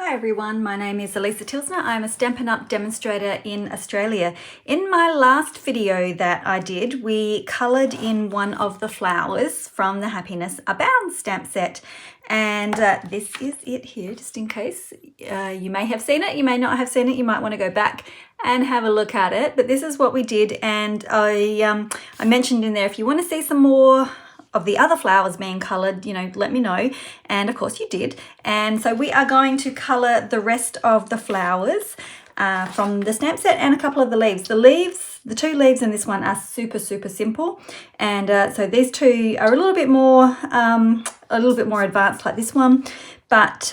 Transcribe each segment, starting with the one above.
Hi everyone, my name is Alisa Tilsner. I'm a Stampin' Up demonstrator in Australia. In my last video that I did, we coloured in one of the flowers from the Happiness Abounds stamp set. And this is it here, just in case. You may have seen it, you may not have seen it, you might want to go back and have a look at it. But this is what we did, and I mentioned in there, if you want to see some more of the other flowers being coloured, let me know. And of course you did. And so we are going to colour the rest of the flowers from the stamp set and a couple of the leaves. The two leaves in this one are super simple. And so these two are a little bit more advanced like this one. But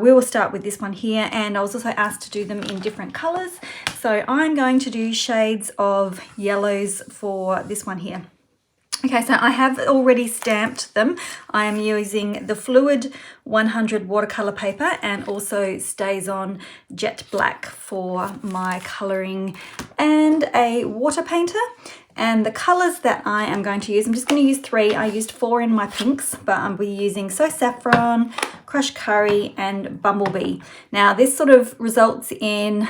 we will start with this one here, and I was also asked to do them in different colours. So I'm going to do shades of yellows for this one here. Okay, so I have already stamped them. I am using the Fluid 100 watercolour paper and also StazOn Jet Black for my colouring, and a water painter. And the colours that I am going to use, I'm just going to use 3. I used 4 in my pinks, but I'll be using So Saffron, Crushed Curry and Bumblebee. Now this sort of results in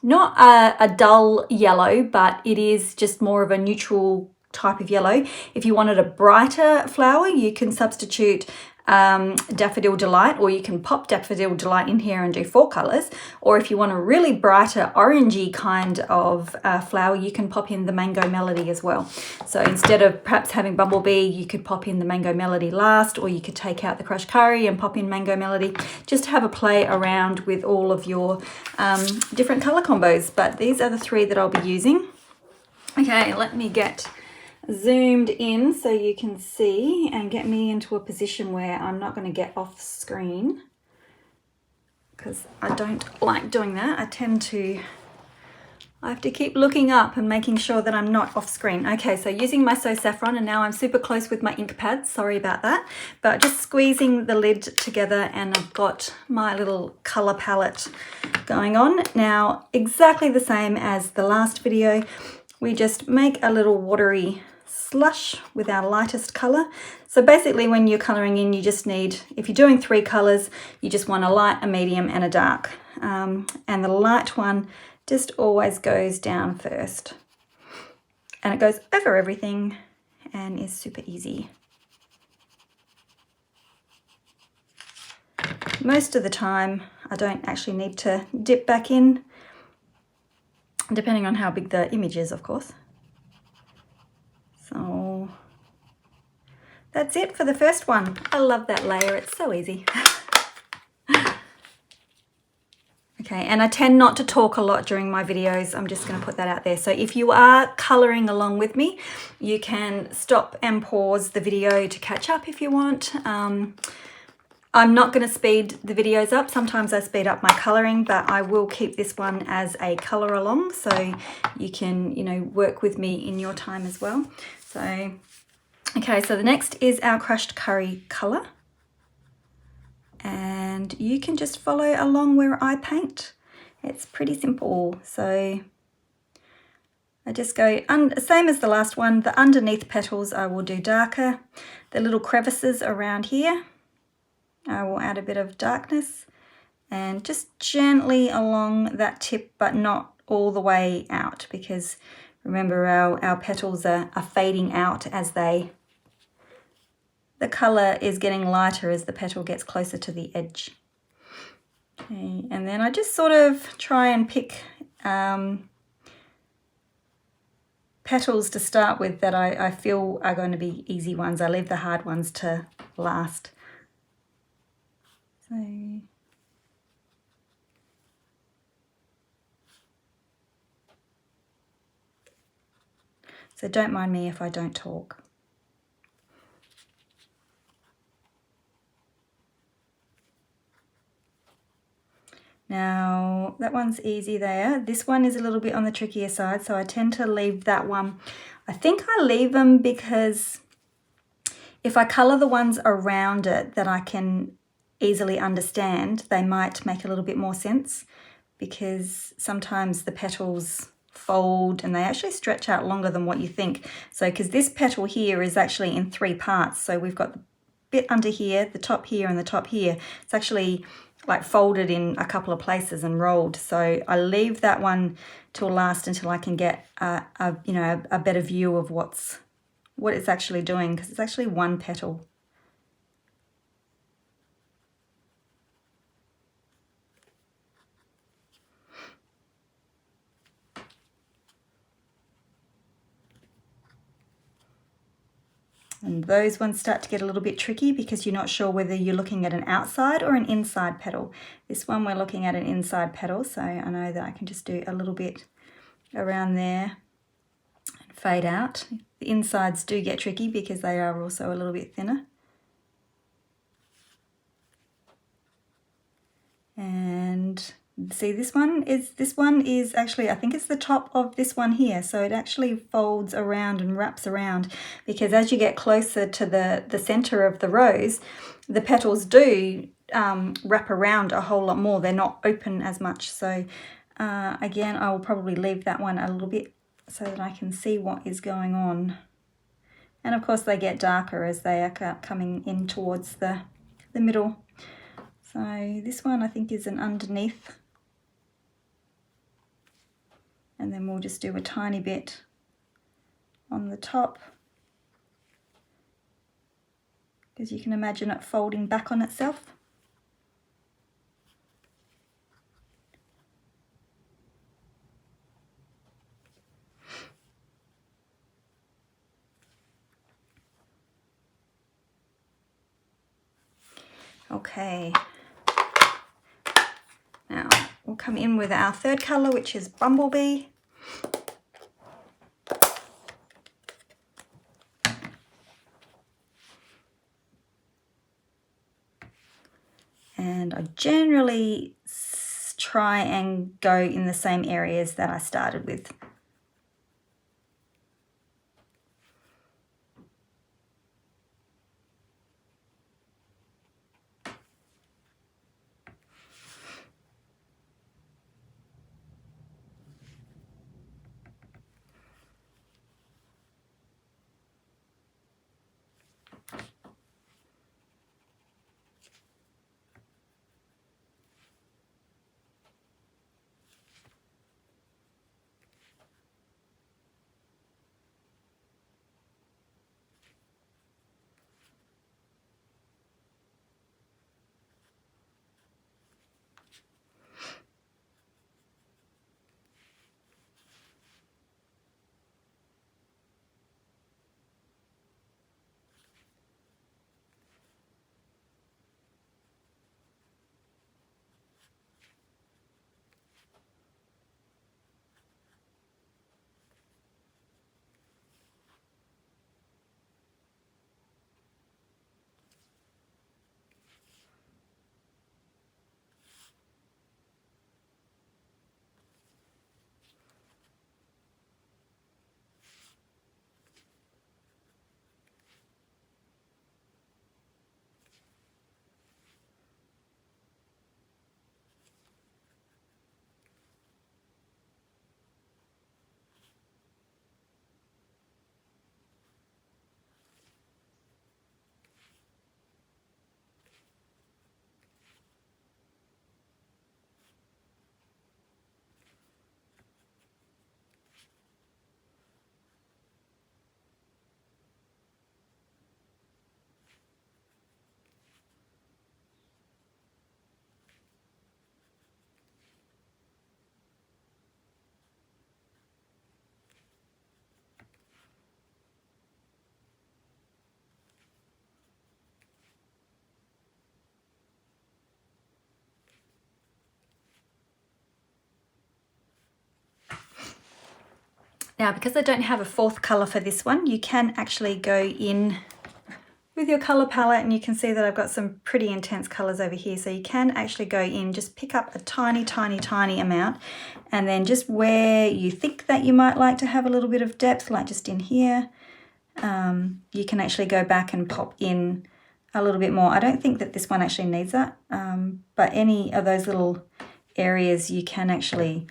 not a dull yellow, but it is just more of a neutral type of yellow. If you wanted a brighter flower, you can substitute Daffodil Delight, or you can pop Daffodil Delight in here and do 4 colours. Or if you want a really brighter orangey kind of flower, you can pop in the Mango Melody as well. So instead of perhaps having Bumblebee, you could pop in the Mango Melody last, or you could take out the Crushed Curry and pop in Mango Melody. Just have a play around with all of your different colour combos. But these are the 3 that I'll be using. Okay, let me get zoomed in so you can see and get me into a position where I'm not going to get off screen, because I don't like doing that. I have to keep looking up and making sure that I'm not off screen. Okay, so using my So Saffron, and now I'm super close with my ink pads, sorry about that, but just squeezing the lid together, and I've got my little colour palette going on. Now, exactly the same as the last video, we just make a little watery slush with our lightest colour. So basically when you're colouring in, you just need, if you're doing 3 colours, you just want a light, a medium and a dark. And the light one just always goes down first. And it goes over everything and is super easy. Most of the time, I don't actually need to dip back in, depending on how big the image is, of course. So that's it for the first one. I love that layer, it's so easy. Okay, and I tend not to talk a lot during my videos. I'm just going to put that out there. So if you are colouring along with me, you can stop and pause the video to catch up if you want. I'm not going to speed the videos up. Sometimes I speed up my colouring, but I will keep this one as a colour along, so you can, work with me in your time as well. So, okay, so the next is our Crushed Curry colour. And you can just follow along where I paint. It's pretty simple. So I just go, same as the last one, the underneath petals I will do darker. The little crevices around here, I will add a bit of darkness, and just gently along that tip, but not all the way out, because remember our petals are fading out as the colour is getting lighter as the petal gets closer to the edge. Okay, and then I just sort of try and pick petals to start with that I feel are going to be easy ones. I leave the hard ones to last. So don't mind me if I don't talk. Now that one's easy there. This one is a little bit on the trickier side, so I tend to leave that one. I think I leave them because if I colour the ones around it that I can easily understand, they might make a little bit more sense, because sometimes the petals fold and they actually stretch out longer than what you think. So because this petal here is actually in 3 parts, so we've got the bit under here, the top here and the top here. It's actually like folded in a couple of places and rolled. So I leave that one till last until I can get you know, a better view of what it's actually doing, because it's actually one petal. And those ones start to get a little bit tricky because you're not sure whether you're looking at an outside or an inside petal. This one we're looking at an inside petal, so I know that I can just do a little bit around there and fade out. The insides do get tricky because they are also a little bit thinner. And see, this one is actually, I think it's the top of this one here, so it actually folds around and wraps around, because as you get closer to the center of the rose, the petals do wrap around a whole lot more. They're not open as much. So again, I will probably leave that one a little bit so that I can see what is going on. And of course they get darker as they are coming in towards the middle. So this one I think is an underneath, and then we'll just do a tiny bit on the top, because you can imagine it folding back on itself. Okay. Now we'll come in with our third colour, which is Bumblebee. And I generally try and go in the same areas that I started with. Now, because I don't have a fourth colour for this one, you can actually go in with your colour palette, and you can see that I've got some pretty intense colours over here. So you can actually go in, just pick up a tiny, tiny, tiny amount, and then just where you think that you might like to have a little bit of depth, like just in here, you can actually go back and pop in a little bit more. I don't think that this one actually needs that, but any of those little areas you can actually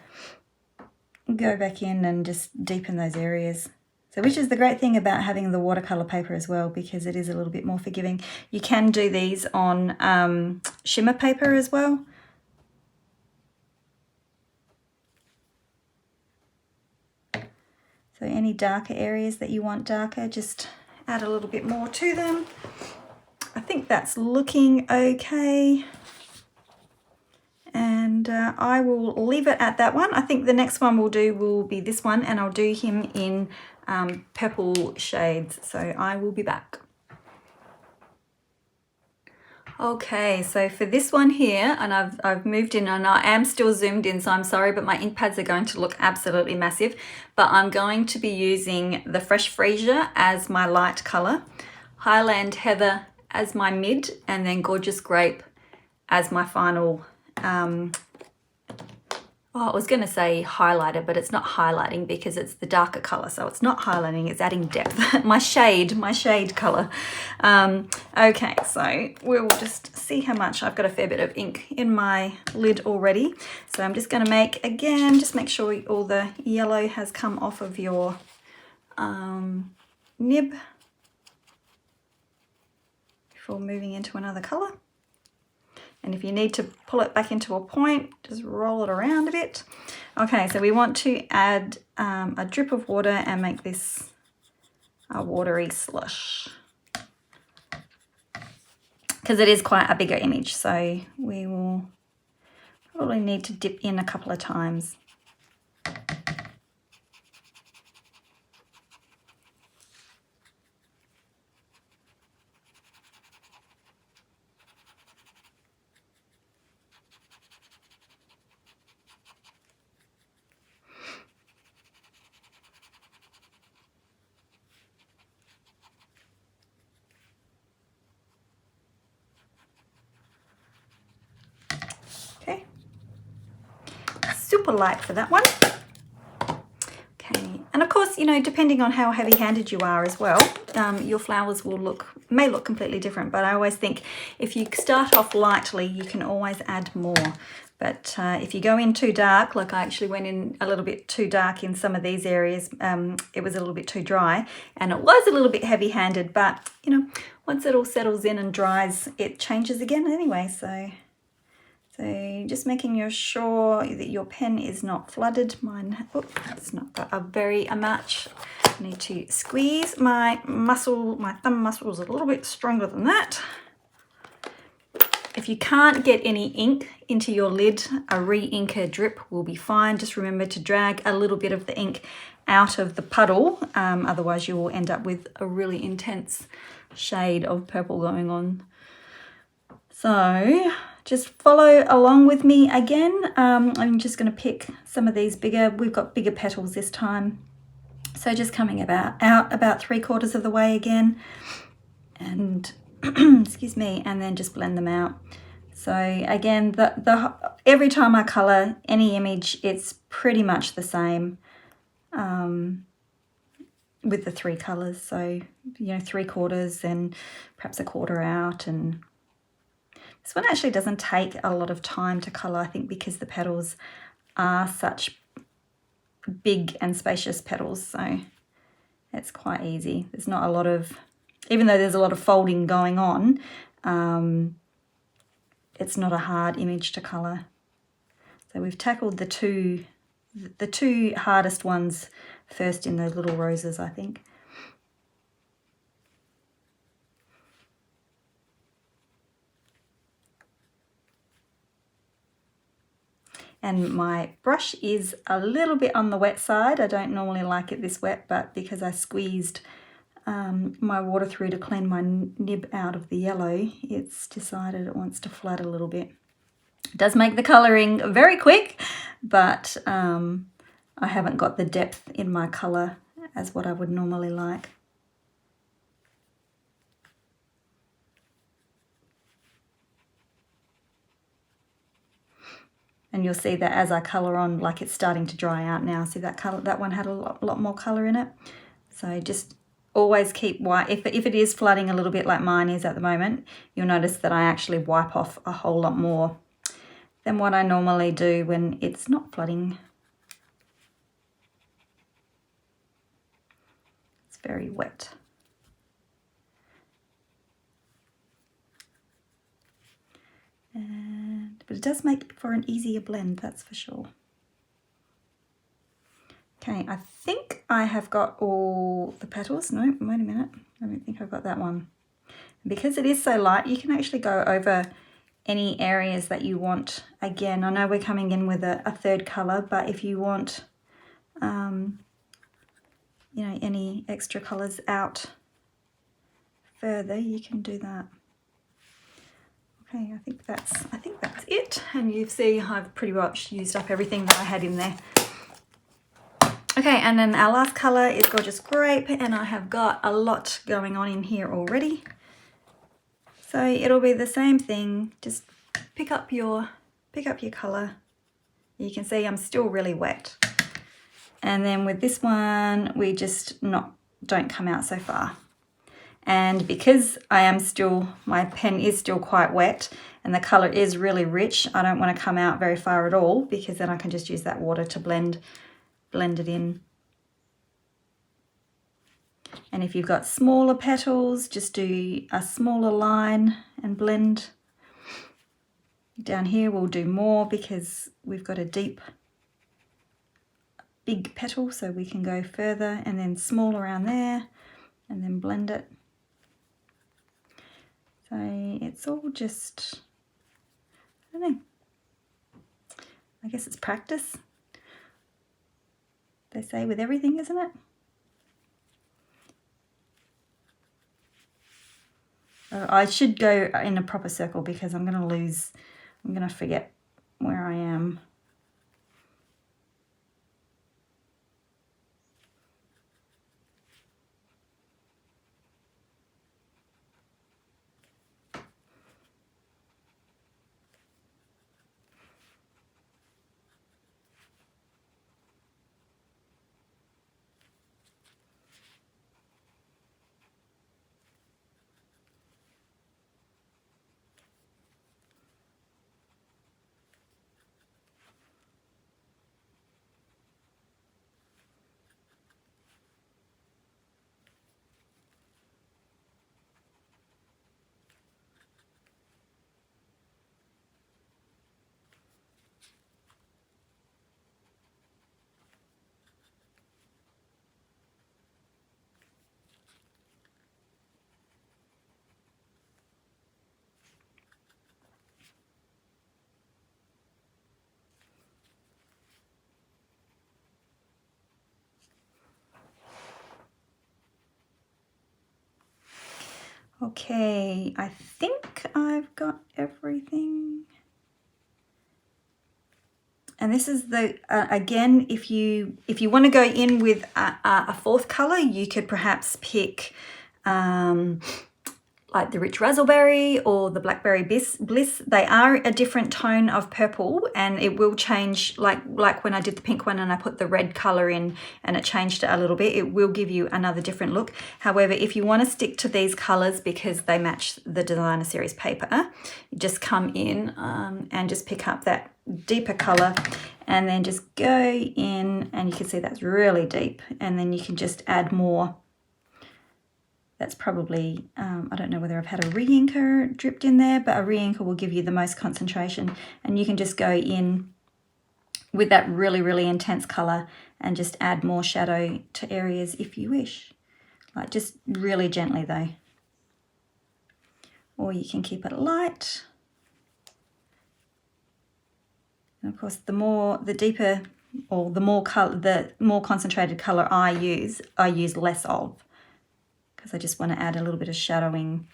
go back in and just deepen those areas. So which is the great thing about having the watercolor paper as well, because it is a little bit more forgiving. You can do these on shimmer paper as well. So any darker areas that you want darker, just add a little bit more to them. I think that's looking okay. And I will leave it at that one. I think the next one we'll do will be this one, and I'll do him in purple shades. So I will be back. Okay, so for this one here, and I've moved in, and I am still zoomed in, so I'm sorry, but my ink pads are going to look absolutely massive. But I'm going to be using the Fresh Freesia as my light color, Highland Heather as my mid, and then Gorgeous Grape as my final, I was going to say highlighter, but it's not highlighting because it's the darker color. So it's not highlighting, it's adding depth. my shade color. Okay, so we'll just see how much. I've got a fair bit of ink in my lid already. So I'm just going to make, again, just make sure all the yellow has come off of your nib before moving into another color. And if you need to pull it back into a point, just roll it around a bit. Okay, so we want to add a drip of water and make this a watery slush, because it is quite a bigger image. So we will probably need to dip in a couple of times. Okay, super light for that one. Okay, and of course, you know, depending on how heavy-handed you are as well, your flowers may look completely different. But I always think if you start off lightly, you can always add more. But if you go in too dark, like I actually went in a little bit too dark in some of these areas, it was a little bit too dry, and it was a little bit heavy-handed. But you know, once it all settles in and dries, it changes again anyway. So just making sure that your pen is not flooded. Mine, it's not got a match. I need to squeeze my muscle. My thumb muscle is a little bit stronger than that. If you can't get any ink into your lid, a re-inker drip will be fine. Just remember to drag a little bit of the ink out of the puddle. Otherwise you will end up with a really intense shade of purple going on. So just follow along with me again. I'm just going to pick some of these bigger. We've got bigger petals this time. So just coming out about 3/4 of the way again. And excuse me, and then just blend them out. So again, every time I color any image, it's pretty much the same with the 3 colors. So, you know, 3/4 and perhaps a 1/4 out. And this one actually doesn't take a lot of time to color, I think, because the petals are such big and spacious petals. So it's quite easy. There's not a lot of, even though there's a lot of folding going on, it's not a hard image to color. So we've tackled the two hardest ones first in those little roses, I think. And my brush is a little bit on the wet side. I don't normally like it this wet, but because I squeezed my water through to clean my nib out of the yellow, it's decided it wants to flood a little bit. It does make the colouring very quick, but I haven't got the depth in my colour as what I would normally like. And you'll see that as I colour on, like it's starting to dry out now. See that colour? That one had a lot more colour in it. So just always keep white. If it is flooding a little bit like mine is at the moment, you'll notice that I actually wipe off a whole lot more than what I normally do when it's not flooding. It's very wet. But it does make for an easier blend, that's for sure. Okay, I think I have got all the petals. No, wait a minute. I don't think I've got that one. Because it is so light, you can actually go over any areas that you want. Again, I know we're coming in with a third colour, but if you want, you know, any extra colours out further, you can do that. Okay, I think that's it. And you see I've pretty much used up everything that I had in there. Okay, and then our last colour is Gorgeous Grape, and I have got a lot going on in here already. So it'll be the same thing, just pick up your colour. You can see I'm still really wet. And then with this one, we just don't come out so far. And because my pen is still quite wet and the colour is really rich, I don't want to come out very far at all, because then I can just use that water to blend it in. And if you've got smaller petals, just do a smaller line and blend. Down here we'll do more because we've got a big petal, so we can go further, and then small around there and then blend it. So it's all just, I don't know, I guess it's practice, they say, with everything, isn't it? I should go in a proper circle because I'm going to forget where I am. Okay, I think I've got everything. And this is the, again, if you want to go in with a fourth colour, you could perhaps pick like the Rich Razzleberry or the Blackberry Bliss. They are a different tone of purple, and it will change, like when I did the pink one and I put the red colour in and it changed it a little bit, it will give you another different look. However, if you want to stick to these colours because they match the designer series paper, you just come in and just pick up that deeper colour and then just go in, and you can see that's really deep, and then you can just add more. That's probably, I don't know whether I've had a re-inker dripped in there, but a re-inker will give you the most concentration, and you can just go in with that really, really intense colour and just add more shadow to areas if you wish. Like, just really gently though. Or you can keep it light. And of course, the deeper or the more concentrated colour I use less of, because I just want to add a little bit of shadowing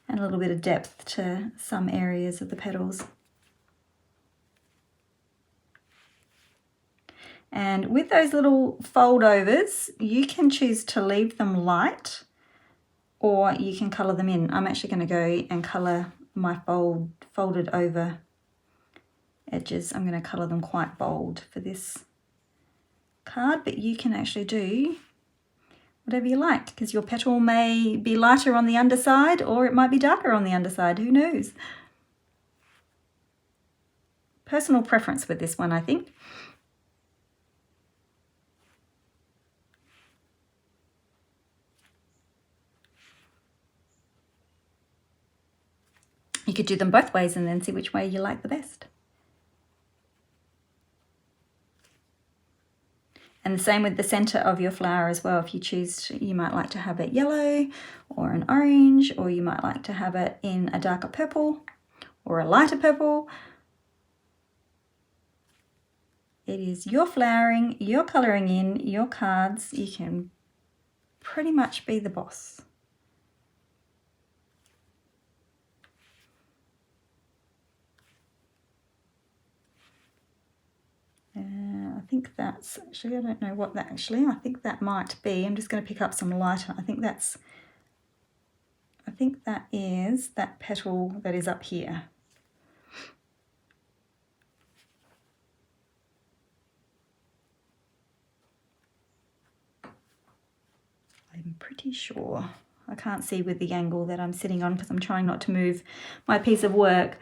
and a little bit of depth to some areas of the petals. And with those little fold overs, you can choose to leave them light or you can colour them in. I'm actually going to go and colour my folded over edges. I'm going to colour them quite bold for this card, but you can actually do whatever you like, because your petal may be lighter on the underside or it might be darker on the underside, who knows. Personal preference with this one, I think. You could do them both ways and then see which way you like the best. And And the same with the center of your flower as well. If you choose, you might like to have it yellow or an orange, or you might like to have it in a darker purple or a lighter purple. It is your flowering, your coloring in, your cards. You can pretty much be the boss. I think that's actually, I don't know what that actually, I think that might be, I'm just going to pick up some lighter. I think that is that petal that is up here. I'm pretty sure. I can't see with the angle that I'm sitting on because I'm trying not to move my piece of work.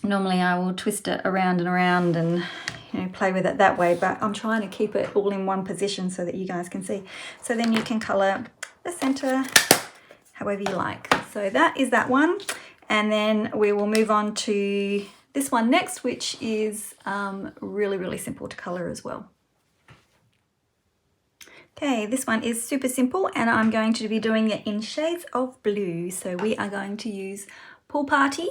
Normally I will twist it around and around and, you know, play with it that way, but I'm trying to keep it all in one position so that you guys can see. So then you can colour the centre however you like. So that is that one, and then we will move on to this one next, which is really, really simple to colour as well. Okay, this one is super simple, and I'm going to be doing it in shades of blue. So we are going to use Pool Party,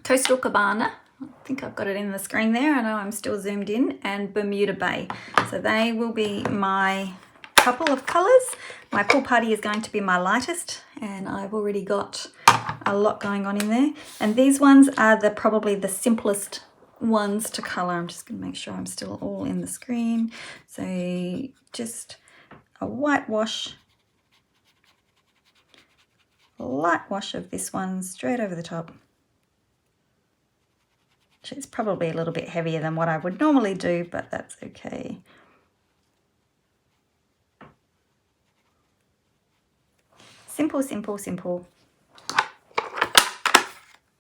Coastal Cabana, I think I've got it in the screen there, I know I'm still zoomed in, and Bermuda Bay. So they will be my couple of colours. My Pool Party is going to be my lightest, and I've already got a lot going on in there. And these ones are probably the simplest ones to colour. I'm just going to make sure I'm still all in the screen. So just a light wash of this one straight over the top. It's probably a little bit heavier than what I would normally do, but that's okay. Simple, simple, simple.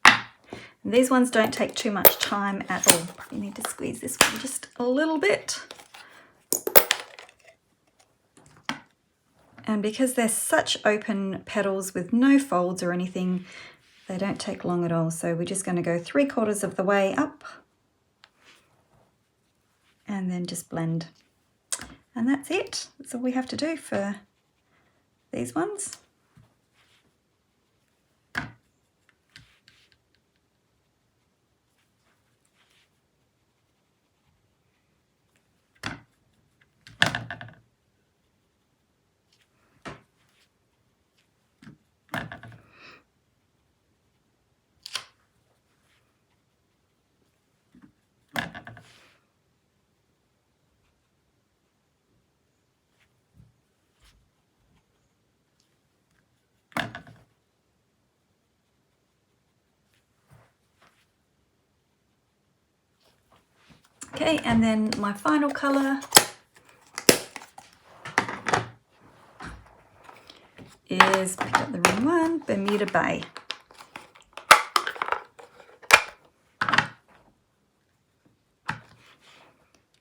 And these ones don't take too much time at all. Probably need to squeeze this one just a little bit. And because they're such open petals with no folds or anything, they don't take long at all. So we're just going to go 3/4 of the way up and then just blend. And that's it. That's all we have to do for these ones. Okay, and then my final colour is, picked up the wrong one, Bermuda Bay.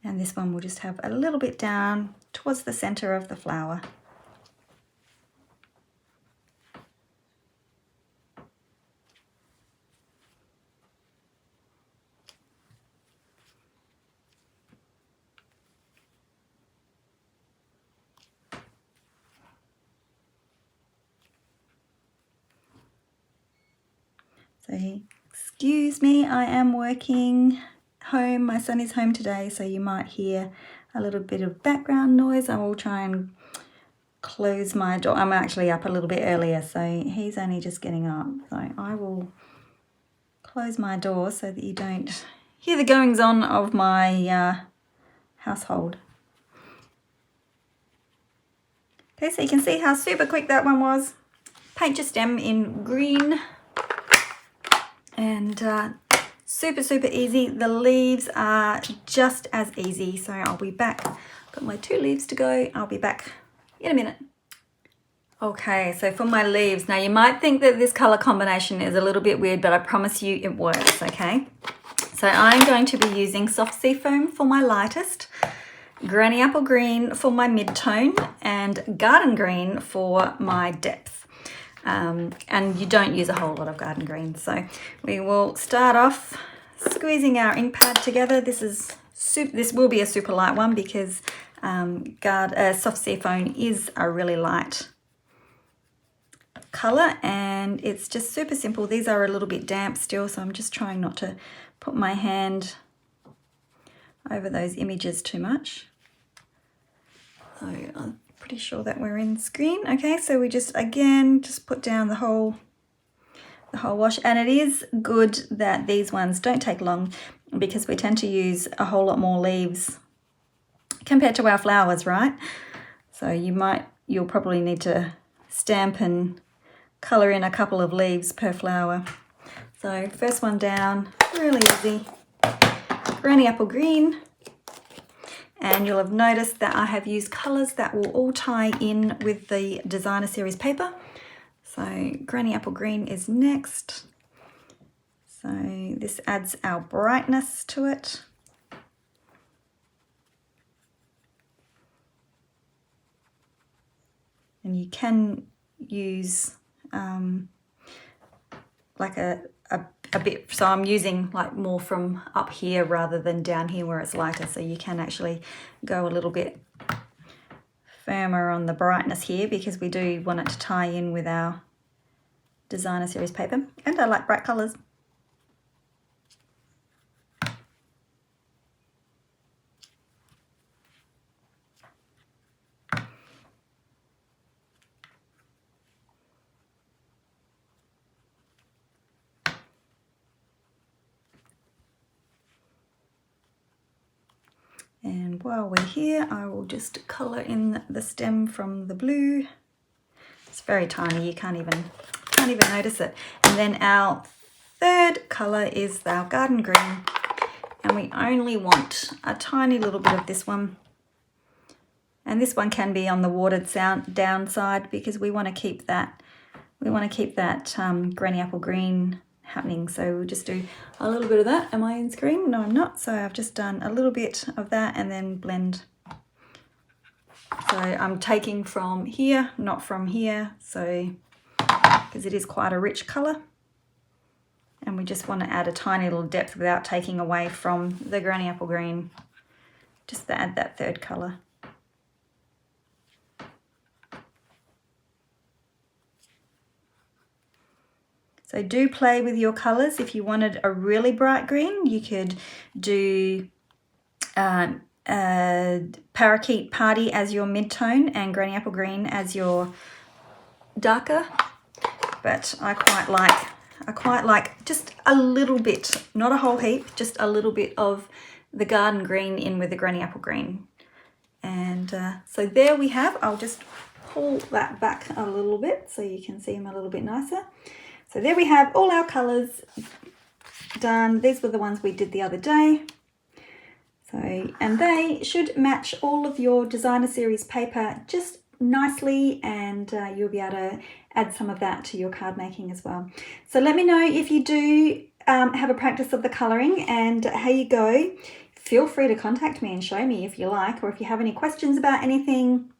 And this one will just have a little bit down towards the centre of the flower. So excuse me, I am working home. My son is home today, so you might hear a little bit of background noise. I will try and close my door. I'm actually up a little bit earlier, so he's only just getting up. So I will close my door so that you don't hear the goings on of my household. Okay, so you can see how super quick that one was. Paint your stem in green. And super, super easy. The leaves are just as easy. So I'll be back. Got my 2 leaves to go. I'll be back in a minute. Okay, so for my leaves. Now you might think that this color combination is a little bit weird, but I promise you it works, okay? So I'm going to be using Soft Sea Foam for my lightest, Granny Apple Green for my mid-tone, and Garden Green for my depth. And you don't use a whole lot of garden green. So we will start off squeezing our ink pad together. This will be a super light one because Soft Seafoam is a really light colour, and it's just super simple. These are a little bit damp still, so I'm just trying not to put my hand over those images too much. So I'm pretty sure that we're in screen. Okay, so we just put down the whole wash, and it is good that these ones don't take long because we tend to use a whole lot more leaves compared to our flowers, right? So you'll probably need to stamp and colour in a couple of leaves per flower. So first one down, really easy, Granny Apple Green. And you'll have noticed that I have used colours that will all tie in with the designer series paper. So Granny Apple Green is next. So this adds our brightness to it. And you can use like a bit, so I'm using like more from up here rather than down here where it's lighter, so you can actually go a little bit firmer on the brightness here because we do want it to tie in with our designer series paper, and I like bright colours. And while we're here, I will just colour in the stem from the blue. It's very tiny, you can't even notice it. And then our third colour is our garden green, and we only want a tiny little bit of this one. And this one can be on the watered downside because we want to keep that Granny Apple Green happening. So we'll just do a little bit of that. Am I in screen? No, I'm not. So I've just done a little bit of that and then blend. So I'm taking from here, not from here, so because it is quite a rich colour. And we just want to add a tiny little depth without taking away from the Granny Apple Green, just to add that third colour. So do play with your colours. If you wanted a really bright green, you could do Parakeet Party as your mid-tone and Granny Apple Green as your darker. But I quite like just a little bit, not a whole heap, just a little bit of the garden green in with the Granny Apple Green. And so there we have. I'll just pull that back a little bit so you can see them a little bit nicer. So there we have all our colours done. These were the ones we did the other day. So, and they should match all of your designer series paper just nicely, and you'll be able to add some of that to your card making as well. So let me know if you do have a practice of the colouring and how you go. Feel free to contact me and show me if you like, or if you have any questions about anything,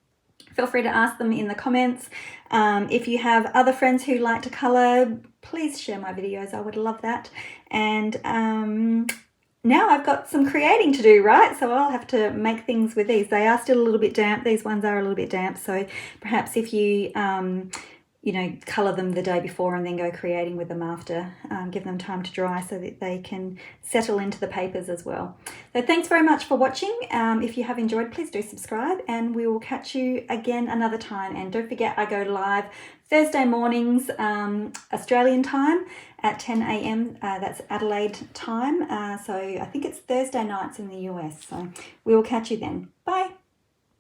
feel free to ask them in the comments. If you have other friends who like to colour, please share my videos. I would love that. And now I've got some creating to do, right? So I'll have to make things with these. They are still a little bit damp. These ones are a little bit damp. So perhaps if you, you know, colour them the day before and then go creating with them after, give them time to dry so that they can settle into the papers as well. So thanks very much for watching. If you have enjoyed, please do subscribe, and we will catch you again another time. And don't forget, I go live Thursday mornings, Australian time at 10 a.m. That's Adelaide time. So I think it's Thursday nights in the US. So we will catch you then. Bye.